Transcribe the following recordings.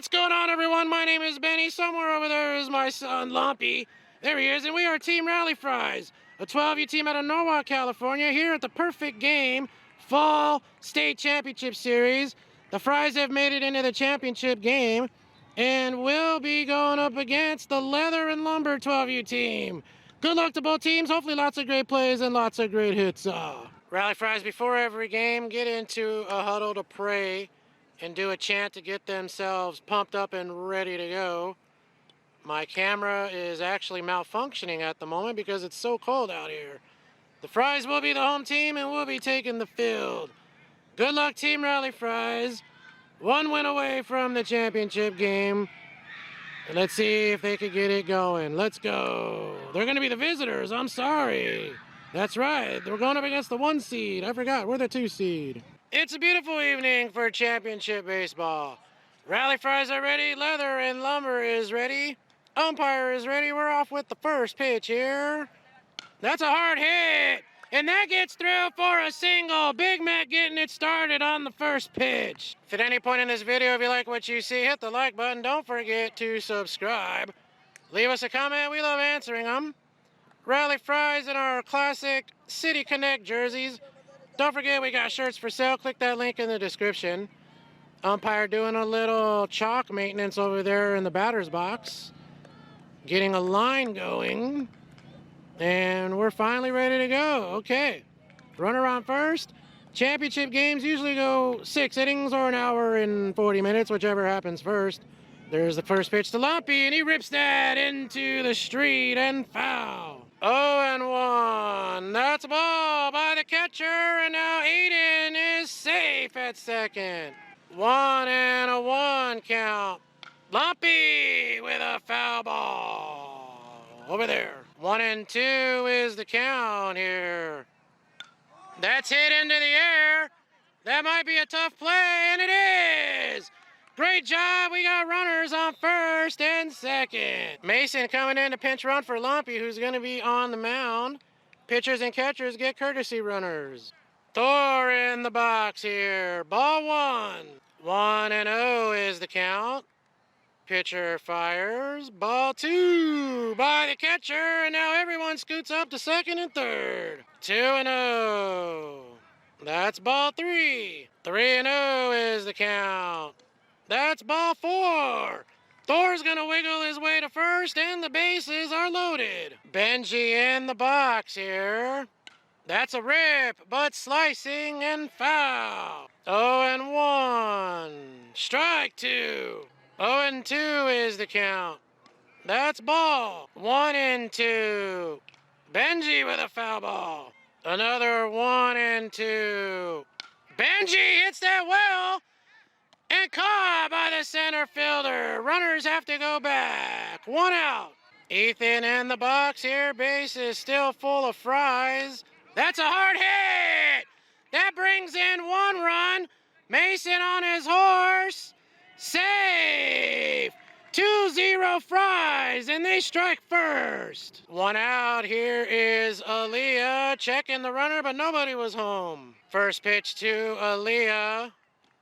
What's going on, everyone? My name is Benny. Somewhere over there is my son, Lumpy. There he is, and we are Team Rally Fries, a 12U team out of Norwalk, California, here at the Perfect Game Fall State Championship Series. The Fries have made it into the championship game, and will be going up against the Leather and Lumber 12U team. Good luck to both teams. Hopefully lots of great plays and lots of great hits. Rally Fries, before every game, get into a huddle to pray and do a chant to get themselves pumped up and ready to go. My camera is actually malfunctioning at the moment because it's so cold out here. The Fries will be the home team and will be taking the field. Good luck, Team Rally Fries. One win away from the championship game. And let's see if they could get it going. Let's go. They're going to be the visitors. I'm sorry. That's right. They're going up against the 1 seed. I forgot. We're the 2 seed. It's a beautiful evening for championship baseball. Rally Fries are ready. Leather and Lumber is ready. Umpire is ready. We're off with the first pitch here. That's a hard hit. And that gets through for a single. Big Mac getting it started on the first pitch. If at any point in this video, if you like what you see, hit the like button. Don't forget to subscribe. Leave us a comment. We love answering them. Rally Fries in our classic City Connect jerseys. Don't forget, we got shirts for sale. Click that link in the description. Umpire doing a little chalk maintenance over there in the batter's box. Getting a line going. And we're finally ready to go. Okay. Runner on first. Championship games usually go 6 innings or an hour and 40 minutes, whichever happens first. There's the first pitch to Lumpy, and he rips that into the street and foul. 0-1. That's a ball by the catcher, and now Aiden is safe at second. 1-1 count. Lumpy with a foul ball over there. 1-2 is the count here. That's hit into the air. That might be a tough play, and it is. Great job. We got runners on first and second. Mason coming in to pinch run for Lumpy, who's going to be on the mound. Pitchers and catchers get courtesy runners. Thor in the box here. Ball 1. 1-0 is the count. Pitcher fires. Ball 2 by the catcher, and now everyone scoots up to second and third. 2-0. That's ball 3. 3-0 is the count. That's ball 4. Thor's gonna wiggle his way to first, and the bases are loaded. Benji in the box here. That's a rip, but slicing and foul. 0-1. Strike 2. 0-2 is the count. That's ball. 1-2. Benji with a foul ball. Another 1-2. Benji hits that well. And caught by the center fielder. Runners have to go back. 1 out. Ethan in the box here. Base is still full of Fries. That's a hard hit. That brings in 1 run. Mason on his horse. Safe. 2-0 Fries, and they strike first. 1 out. Here is Aaliyah checking the runner, but nobody was home. First pitch to Aaliyah.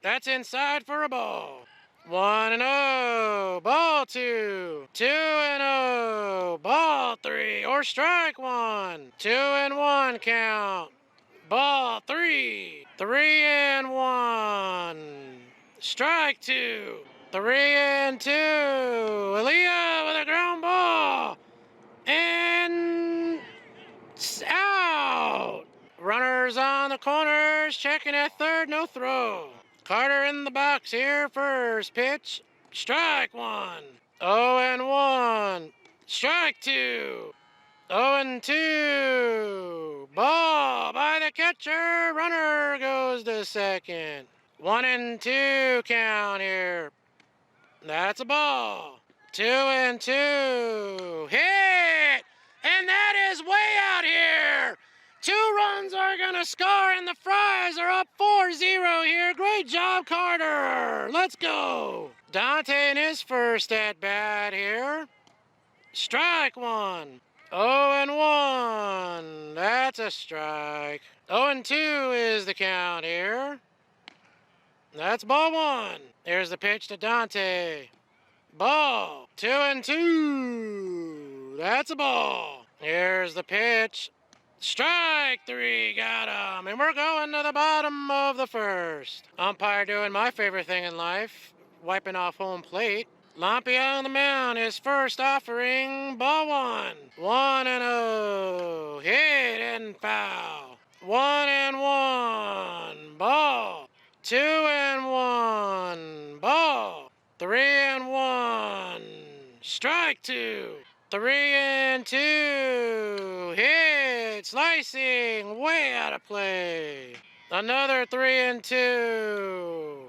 That's inside for a ball. 1-0. Ball 2. 2-0. Ball 3. Or strike 1. 2-1 count. Ball 3. 3-1. Strike 2. 3-2. Aaliyah with a ground ball. And out. Runners on the corners. Checking at third. No throw. Carter in the box here. First pitch. Strike 1. 0-1. Strike 2. 0-2. Ball by the catcher. Runner goes to second. 1-2 count here. That's a ball. 2-2. Hit! And that is way out here. 2 runs are going to score, and the Fries are up 4-0 here. Great job, Carter. Let's go. Dante in his first at-bat here. Strike 1. 0-1. That's a strike. 0-2 is the count here. That's ball 1. Here's the pitch to Dante. Ball. 2-2. That's a ball. Here's the pitch. Strike 3. Got him. And we're going to the bottom of the first. Umpire doing my favorite thing in life, wiping off home plate. Lumpy on the mound, his first offering, ball 1. 1-0. Hit and foul. 1-1. Ball. 2-1. Ball. 3-1. Strike 2. 3-2. Hit. Slicing. Way out of play. Another 3-2.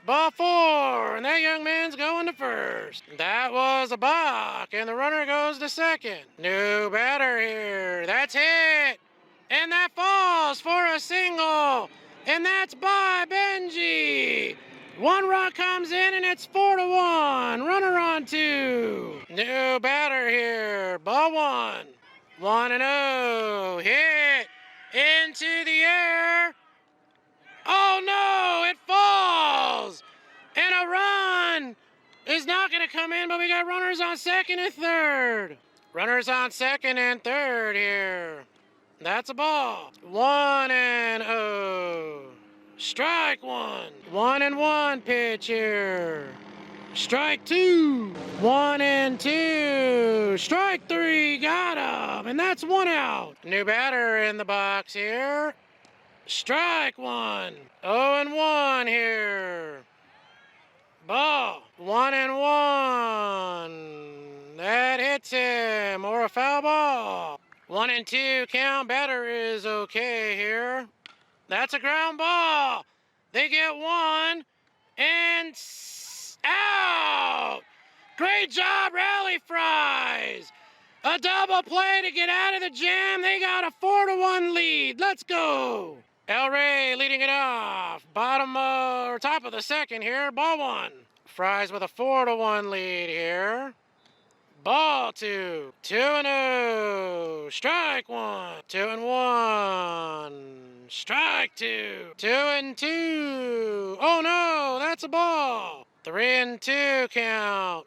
Ball 4, and that young man's going to first. That was a balk, and the runner goes to second. New batter here. That's hit, and that falls for a single, and that's by Benji. One run comes in, and it's 4-1. Runner on 2. New batter here. Ball 1. 1-0. Hit into the air. Oh no, it falls! And a run is not going to come in, but we got runners on second and third. Runners on second and third here. That's a ball. 1-0. Strike 1. 1-1 pitch here. Strike 2. 1-2. Strike 3. Got him. And that's 1 out. New batter in the box here. Strike 1. 0-1 here. Ball. 1-1. That hits him, or a foul ball. 1-2 count. Batter is okay here. That's a ground ball. They get 1 and out. Great job, Rally Fries. A double play to get out of the jam. They got a 4-1 lead. Let's go. El Rey leading it off. Bottom or top of the second here. Ball 1. Fries with a 4-1 lead here. Ball 2. 2-0. Strike 1. 2-1. Strike 2. 2-2. Oh no, that's a ball. 3-2 count.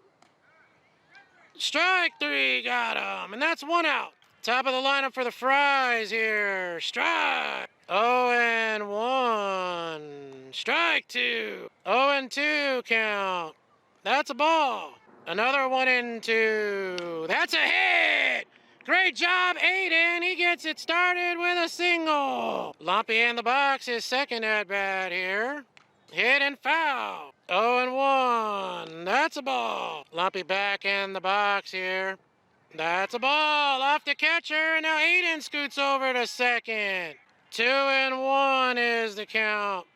Strike 3, got him, and that's 1 out. Top of the lineup for the Fries here. Strike. 0-1. Strike 2. 0-2 count. That's a ball. Another 1-2. That's a hit. Great job, Aiden. He gets it started with a single. Lumpy in the box, his second at bat here. Hit and foul. 0-1. That's a ball. Lumpy back in the box here. That's a ball off the catcher, and now Aiden scoots over to second. 2-1 is the count.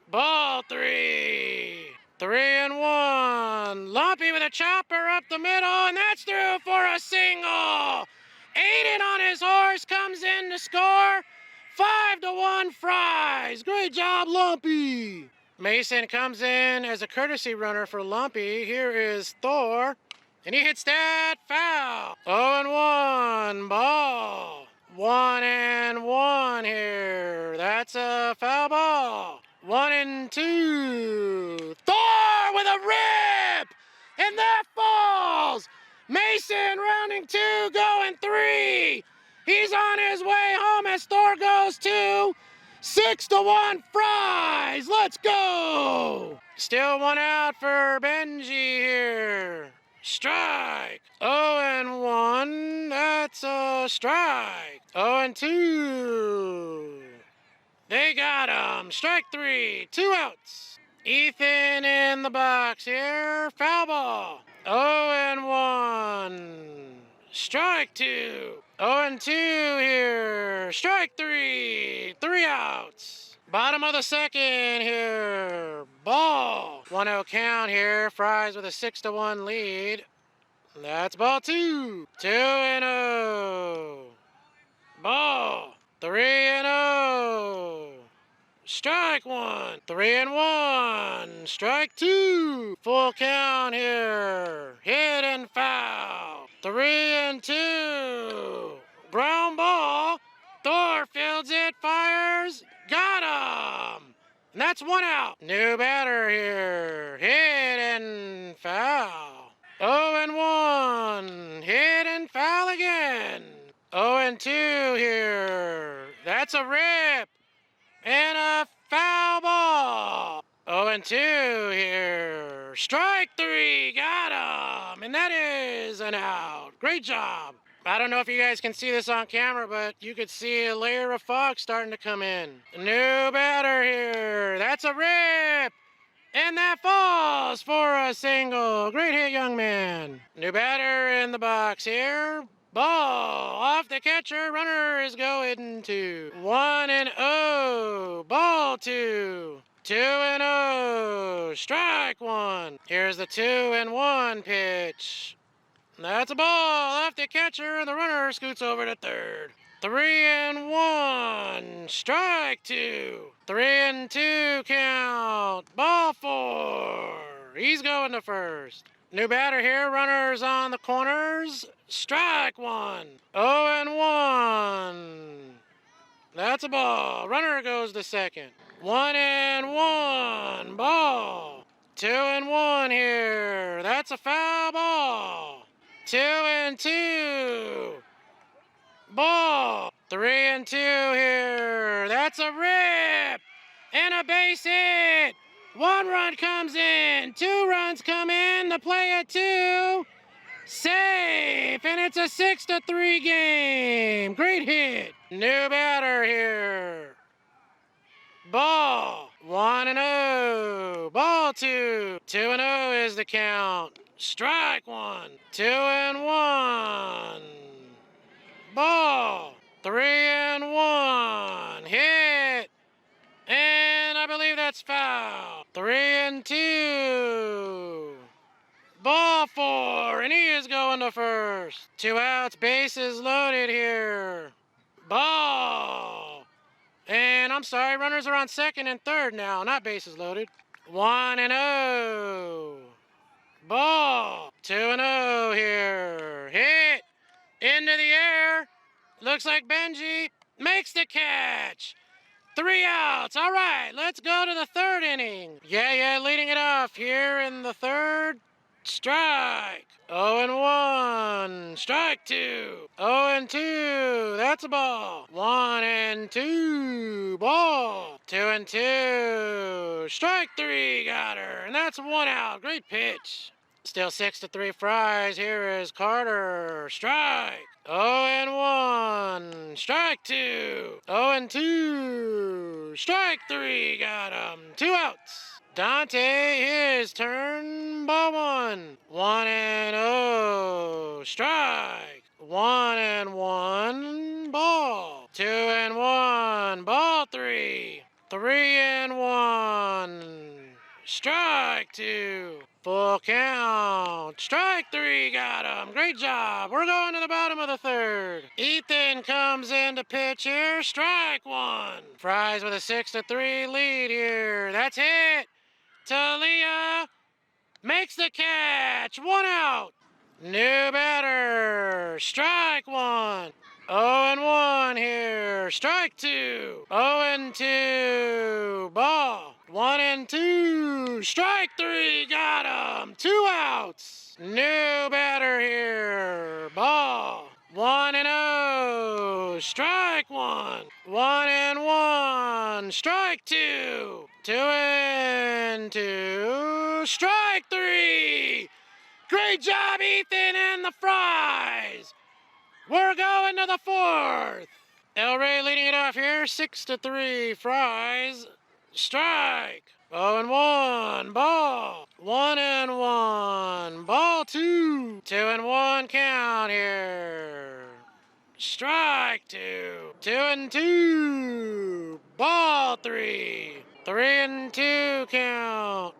Ball 3. 3-1. Lumpy with a chopper up the middle, and that's through for a single. Aiden on his horse comes in to score. 5-1 Fries. Great job, Lumpy. Mason comes in as a courtesy runner for Lumpy. Here is Thor, and he hits that foul. 0-1 ball. 1-1 here. That's a foul ball. 1-2. Thor with a rip, and that falls. Mason rounding 2, going 3. He's on his way home as Thor goes 2. 6-1 Fries. Let's go. Still 1 out for Benji here. Strike. 0-1. That's a strike. 0-2. They got him. Strike 3. 2 outs. Ethan in the box here. Foul ball. 0-1. Strike 2. 0-2 here. Strike 3. 3 outs. Bottom of the second here. Ball. 1-0 count here. Fries with a 6-1 lead. That's ball 2. 2-0. Ball. 3-0. Strike 1. 3-1. Strike 2. Full count here. Hit and foul. 3-2. Ground ball. Thor fields it, fires. Got him. And that's one out. New batter here. Hit and foul. 0-1. Hit and foul again. 0-2 here. That's a rip. And a foul ball. 0-2 here. Strike three. Got him. And that is an out. Great job. I don't know if you guys can see this on camera, but you could see a layer of fog starting to come in. New batter here. That's a rip. And that falls for a single. Great hit, young man. New batter in the box here. Ball off the catcher. Runner is going to 1-0. Ball two. 2-0. Strike one. Here's the 2-1 pitch. That's a ball off the catcher, and the runner scoots over to third. 3-1. Strike two. 3-2 count. Ball four. He's going to first. New batter here. Runners on the corners. Strike one. 0-1. That's a ball. Runner goes to second. 1-1. Ball. 2-1 here. That's a foul ball. 2-2. Ball. 3-2 here. That's a rip. And a base hit. 1 run comes in. 2 runs come in. The play at 2. Safe. And it's a 6-3 game. Great hit. New batter here. Ball. 1-0. Ball two. 2-0 is the count. Strike one. 2-1. Ball. 3-1. Hit. And I believe that's foul. 3-2. Ball four. And he is going to first. 2 outs. Bases loaded here. Ball. And I'm sorry, runners are on second and third now, not bases loaded. 1-0. Ball. 2-0 here. Hit. Into the air. Looks like Benji makes the catch. 3 outs. All right, let's go to the third inning. Yeah, leading it off here in the third. Strike. 0-1. Strike two. 0-2. That's a ball. 1-2. Ball. 2-2. Strike three. Got her. And that's 1 out. Great pitch. Still 6-3 Fries. Here is Carter. Strike. 0-1. Strike two. 0-2. Strike three. Got him. 2 outs. Dante, his turn. Ball one. 1-0. Strike. 1-1. Ball. 2-1. Ball three. 3-1. Strike two. Full count. Strike three. Got him. Great job. We're going to the bottom of the third. Ethan comes in to pitch here. Strike one. Fries with a 6-3 lead here. That's hit. Talia makes the catch. 1 out. New batter. Strike one. 0-1 here. Strike two. 0-2. Ball. 1-2. Strike three. Got him. 2 outs. New batter here. Ball. 1-0. Strike one. 1-1. Strike two. 2-2. Strike three. Great job, Ethan and the Fries. We're going to the fourth. El Rey leading it off here. 6-3 Fries. Strike. 0-1. Ball. 1-1. Ball two. 2-1 count here. Strike two. 2-2. Ball three. 3-2 count.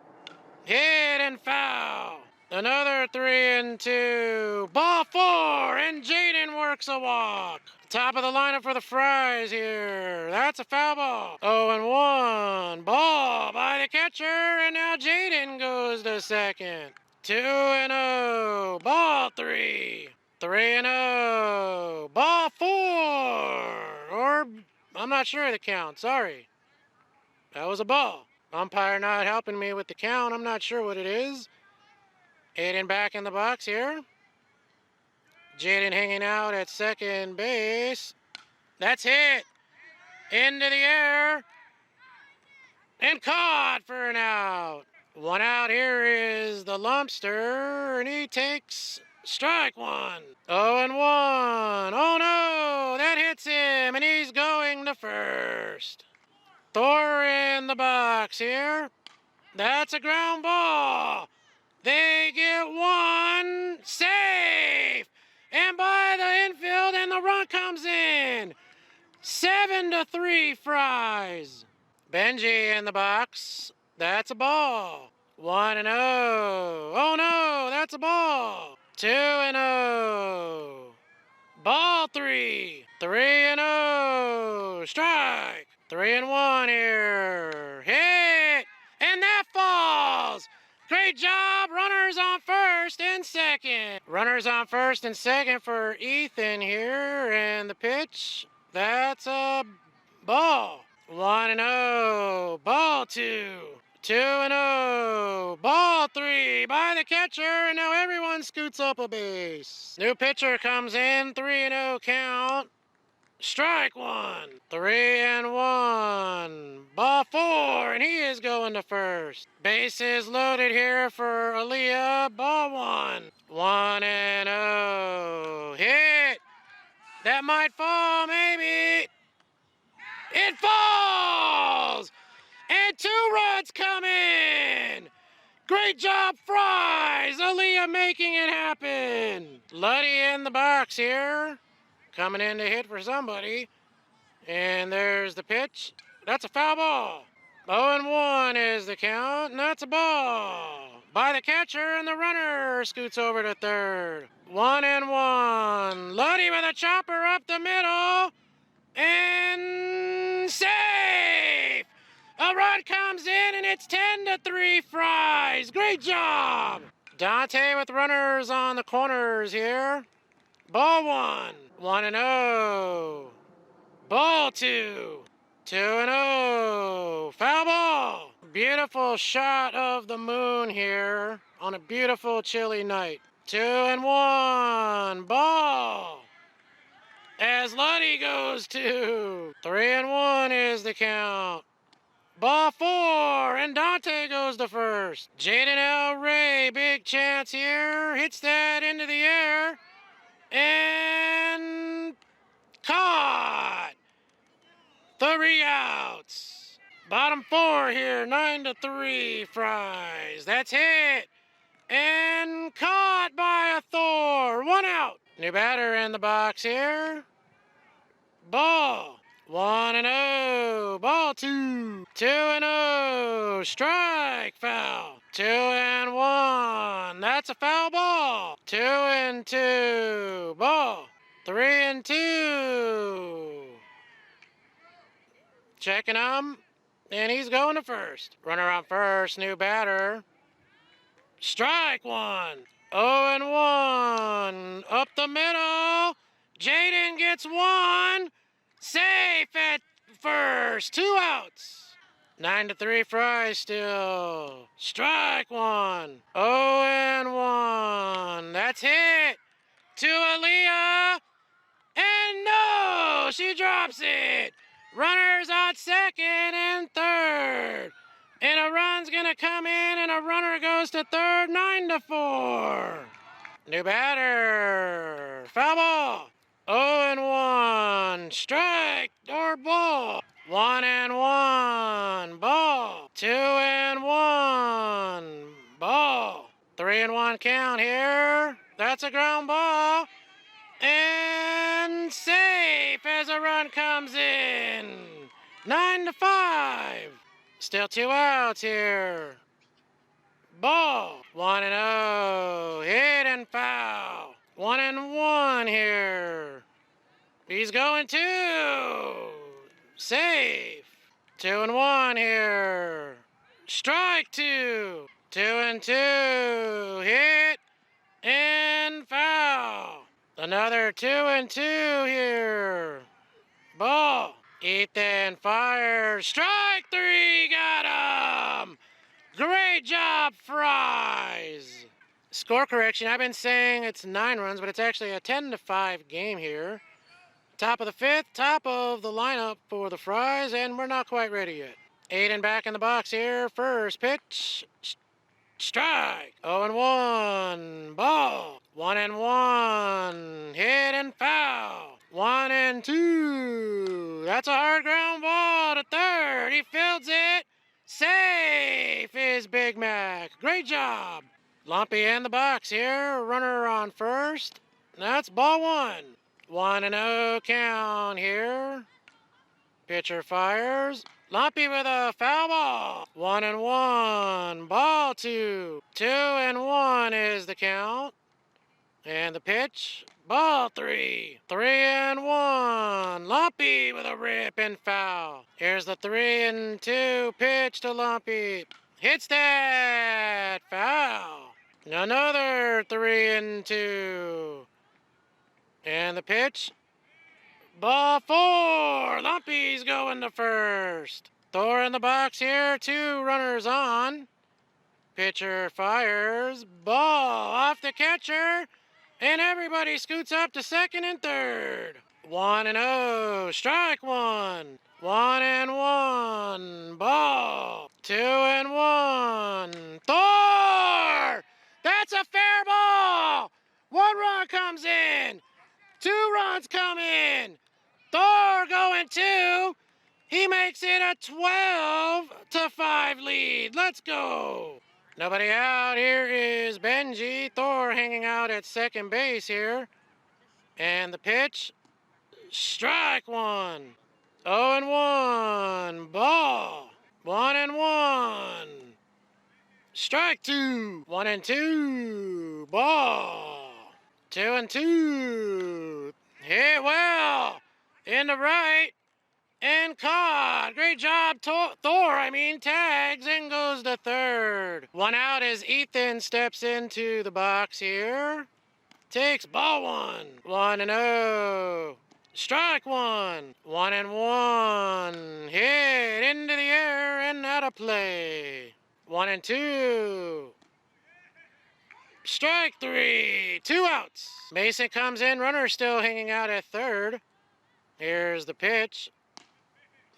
Hit and foul. Another 3-2. Ball four. And Jaden works a walk. Top of the lineup for the Fries here. That's a foul ball. 0-1. Ball by the catcher. And now Jaden goes to second. 2-0. Ball three. 3-0. Ball four. Or I'm not sure of the count. Sorry. That was a ball. Umpire not helping me with the count. I'm not sure what it is. Aiden back in the box here. Jaden hanging out at second base. That's hit. Into the air. And caught for an out. One out. Here is the Lumpster, and he takes strike one. 0-1. Oh no, that hits him, and he's going to first. Thor in the box here. That's a ground ball. They get one. Safe. And by the infield, and the run comes in. 7-3 Fries. Benji in the box. That's a ball. 1-0. Oh no, that's a ball. 2-0. Ball 3. 3-0. Strike. 3-1 here. Hit. And that falls. Great job. Runners on first and second. Runners on first and second for Ethan here. And the pitch. That's a ball. 1-0. Ball 2. 2-0. Ball 3 by the catcher, and now everyone scoots up a base. New pitcher comes in. 3-0 count. Strike 1. 3-1. Ball 4, and he is going to first. Bases loaded here for Aaliyah. Ball 1. 1-0. Hit. That might fall, maybe. It falls! And 2 runs come in! Great job, Fries! Aaliyah making it happen. Luddy in the box here. Coming in to hit for somebody. And there's the pitch. That's a foul ball. 0-1 is the count, and that's a ball. By the catcher, and the runner scoots over to third. 1-1. Luddy with a chopper up the middle. And safe! A run comes in, and it's 10-3 Fries. Great job! Dante with runners on the corners here. Ball 1. 1-0. Ball 2. 2-0. Foul ball. Beautiful shot of the moon here on a beautiful chilly night. 2-1. Ball. As Luddy goes to 3-1 is the count. Ball 4, and Dante goes to first. Jaden L. Ray, big chance here. Hits that into the air. And caught. 3 outs. Bottom 4 here, 9-3 Fries. That's hit. And caught by a Thor. 1 out. New batter in the box here. Ball. 1-0. Ball 2. 2-0. Strike. Foul. 2-1. That's a foul ball. 2-2. Ball. 3-2. Checking him. And he's going to first. Runner on first. New batter. Strike 1. 0-1. Up the middle. Jaden gets 1. Safe at first. 2 outs. 9-3 Fries still. Strike 1. 0-1. That's hit to Aaliyah. And no, she drops it. Runners on second and third. And a run's going to come in, and a runner goes to third. 9-4. New batter. Foul ball. 0-1. Strike or ball. 1-1. Ball. 2-1. Ball. 3-1 count here. That's a ground ball. And safe as a run comes in. 9-5. Still 2 outs here. Ball. 1-0. Hit and foul. 1-1 here. He's going 2. Safe. 2-1 here. Strike 2. 2-2. Hit and foul. Another 2-2 here. Ball. Ethan fires. Strike three. Got him. Great job, Fries. Score correction. I've been saying it's 9 runs, but it's actually a 10-5 game here. Top of the 5th, top of the lineup for the Fries, and we're not quite ready yet. Aiden back in the box here. First pitch. Strike. 0-1. Ball. 1-1. Hit and foul. 1-2. That's a hard ground ball to third. He fields it. Safe is Big Mac. Great job. Lumpy in the box here. Runner on first. That's ball 1. 1-0 count here. Pitcher fires. Lumpy with a foul ball. 1-1. Ball 2. 2-1 is the count. And the pitch. Ball 3. 3-1. Lumpy with a rip and foul. Here's the 3-2 pitch to Lumpy. Hits that. Foul. Another 3-2. And the pitch. Ball 4. Lumpy's going to first. Thor in the box here. 2 runners on. Pitcher fires. Ball off the catcher. And everybody scoots up to second and third. 1-0. Strike 1. 1-1. Ball. 2-1. Thor! That's a fair ball. 1 run comes in. 2 runs come in. Thor going 2. He makes it a 12-5 lead. Let's go. Nobody out. Here is Benji. Thor hanging out at second base here. And the pitch. Strike 1. 0-1. Ball. 1-1. Strike 2. 1-2. Ball. 2-2. Hit well. In the right. And caught. Great job, Thor. Tags and goes to third. 1 out as Ethan steps into the box here. Takes ball 1. 1-0. Strike 1. 1-1. Hit into the air and out of play. 1-2. Strike 3. 2 outs. Mason comes in. Runner still hanging out at third. Here's the pitch.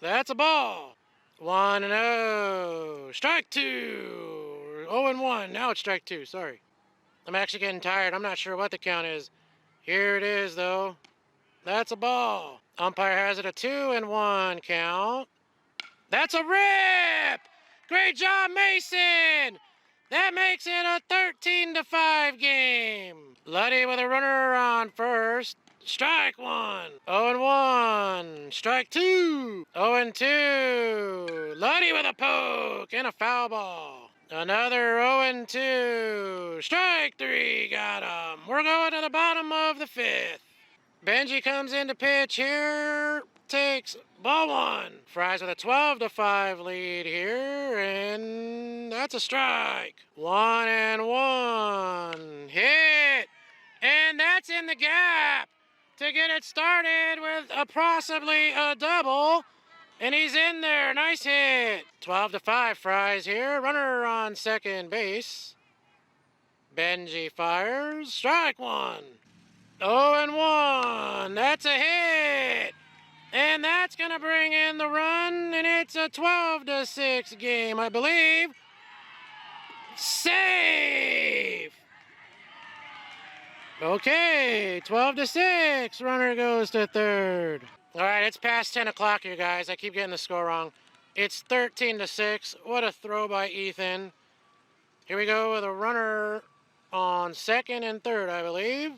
That's a ball. 1-0. Strike 2. 0-1. Now it's strike 2. Sorry. I'm actually getting tired. I'm not sure what the count is. Here it is, though. That's a ball. Umpire has it a 2-1 count. That's a rip! Great job, Mason! That makes it a 13-5 game. Luddy with a runner on first. Strike 1. 0-1. Strike 2. 0-2. Luddy with a poke and a foul ball. Another 0-2. Strike 3. Got him. We're going to the bottom of the 5th. Benji comes in to pitch here. Takes ball 1. Fries with a 12-5 lead here. And that's a strike. 1-1. Hit. And that's in the gap to get it started with possibly a double. And he's in there. Nice hit. 12-5 Fries here. Runner on second base. Benji fires. Strike 1. 0-1. That's a hit. And that's going to bring in the run. And it's a 12-6 game, I believe. Save. Okay, 12-6. Runner goes to third. All right, it's past 10 o'clock, you guys. I keep getting the score wrong. It's 13-6. What a throw by Ethan. Here we go with a runner on second and third, I believe.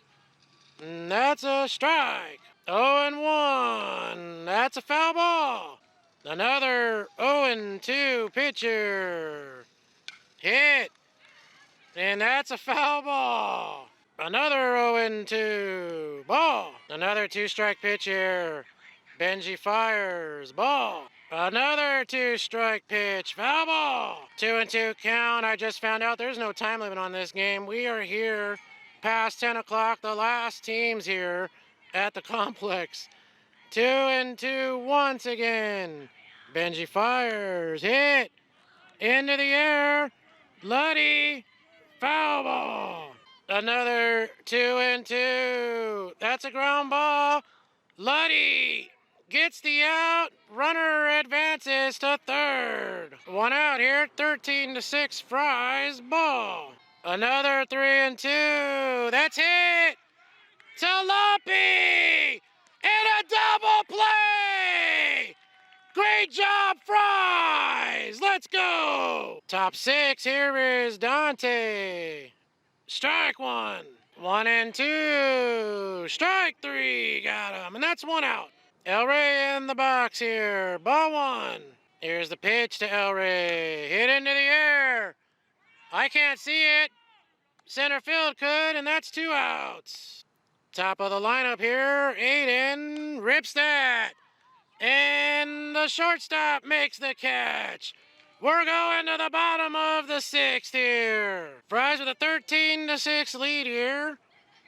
And that's a strike. 0-1. That's a foul ball. Another 0-2 pitcher. Hit. And that's a foul ball. Another 0-2. Ball. Another 2-strike pitch here. Benji fires. Ball. Another 2-strike pitch. Foul ball. 2-2 count. I just found out there's no time limit on this game. We are here past 10 o'clock. The last team's here at the complex. 2-2 once again. Benji fires, hit, into the air, Luddy, foul ball. Another 2-2. That's a ground ball. Luddy gets the out. Runner advances to third. One out here. 13-6 Fries ball. Another 3-2. That's hit to Lumpy. And a double play. Great job, Fries. Let's go. Top six. Here is Dante. Strike one. 1-2. Strike three. Got him. And that's one out. El Rey in the box here. Ball one. Here's the pitch to El Rey. Hit into the air. I can't see it. Center field could, and that's two outs. Top of the lineup here. Aiden rips that. And the shortstop makes the catch. We're going to the bottom of the sixth here. Fries with a 13-6 lead here.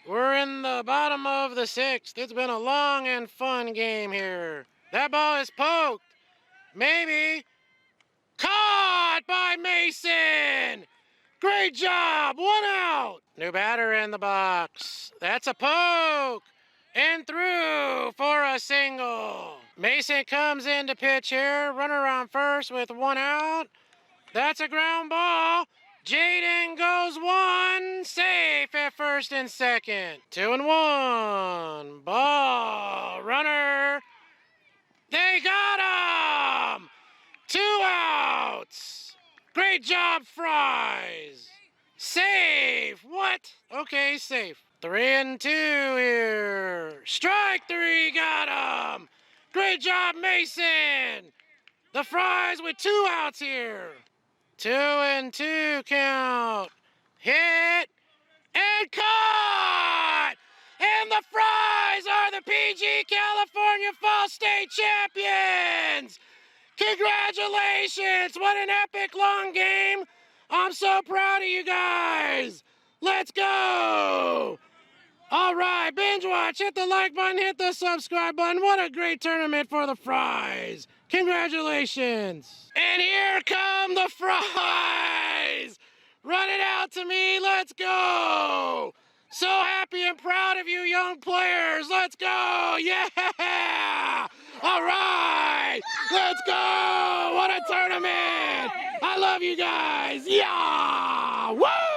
We're in the bottom of the sixth. It's been a long and fun game here. That ball is poked. Maybe. Caught by Mason. Great job. One out. New batter in the box. That's a poke. And through for a single. Mason comes in to pitch here. Runner on first with one out. That's a ground ball. Jaden goes one. Safe at first and second. 2-1. Ball. Runner. They got him. Two outs. Great job, Fries. Safe. What? Okay, safe. 3-2 here. Strike three. Got him. Great job, Mason. The Fries with two outs here. 2-2 count. Hit and caught. And the Fries are the PG California Fall State champions. Congratulations. What an epic long game. I'm so proud of you guys. Let's go. All right, binge watch. Hit the like button, hit the subscribe button. What a great tournament for the Fries. Congratulations. And here come the Fries. Run it out to me. Let's go. So happy and proud of you young players. Let's go. Yeah. All right. Let's go. What a tournament. I love you guys. Yeah. Woo.